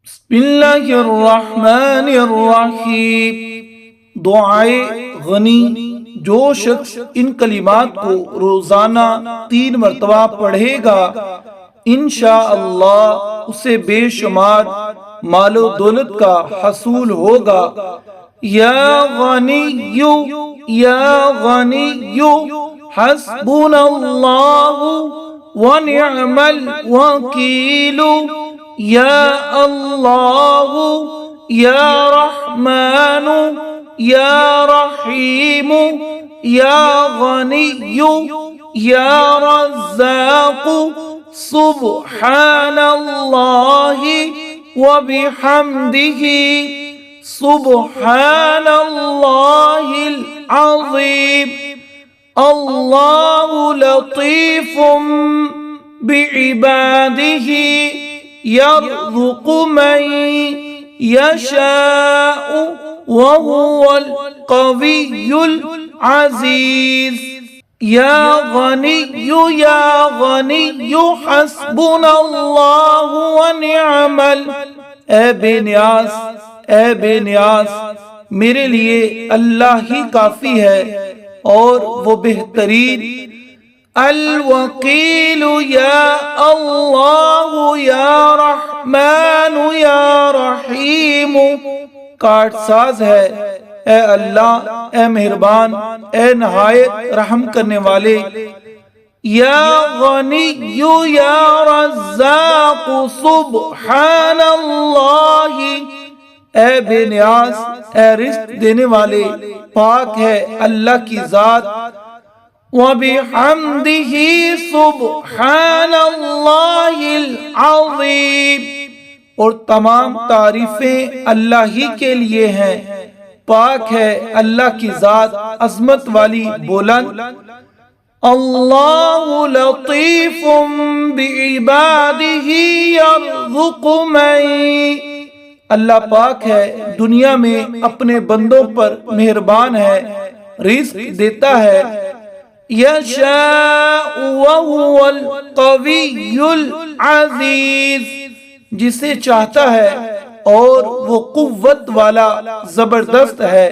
बिस्मिल्लाहिर्रहमानिर्रहीम। दुआए गनी। जो शख्स इन कलिमात को रोजाना 3 मरतबा पढ़ेगा, इंशाअल्लाह उसे बेशुमार मालो दौलत का हसूल होगा। या गनिय्यु, या गनिय्यु, हस्बुनल्लाहु व निअमल वकीलु। या अल्लाहु, या रहमानु, या रहीमु, या गनिय्यु, या रज़्ज़ाक़ु, सुब्हानल्लाहि व बिहम्दिही, सुब्हानल्लाहिल अज़ीम। अल्लाहु लतीफ़ुम बिइबादिही, यर्ज़ुक़ु मन यशाअु व हुवल क़विय्युल अज़ीज़। या गनिय्यु, या गनिय्यु, हस्बुनल्लाहु व निअमल। ए बेनियाज, ए बेनियाज, मेरे लिए अल्लाह ही काफी है और वो बेहतरीन। अल वकीलु, या अल्लाहु, या रहमानु, या रहीमु, काटसाज है। ए अल्लाह, ए मेहरबान, ए नहायत रहम करने वाले। या गनिय्यु, या रज़्ज़ाक़ु, सुब्हानल्लाहि। ए बेनियाज, ए रिज़्क़ देने वाले, पाक है अल्लाह की जात। व बिहम्दिही, सुब्हानल्लाहिल अज़ीम। और तमाम तारीफें अल्लाह ही के लिए हैं। पाक है अल्लाह की जात अज़मत वाली, बुलंद। अल्लाहु लतीफ़ुम बिइबादिही, यर्ज़ुक़ु मन। अल्लाह पाक है, दुनिया में अपने बंदों पर मेहरबान है, रिज़्क़ देता है। यशाअु व हुवल क़विय्युल अज़ीज़, जिसे चाहता है और वो कुव्वत वाला जबरदस्त है।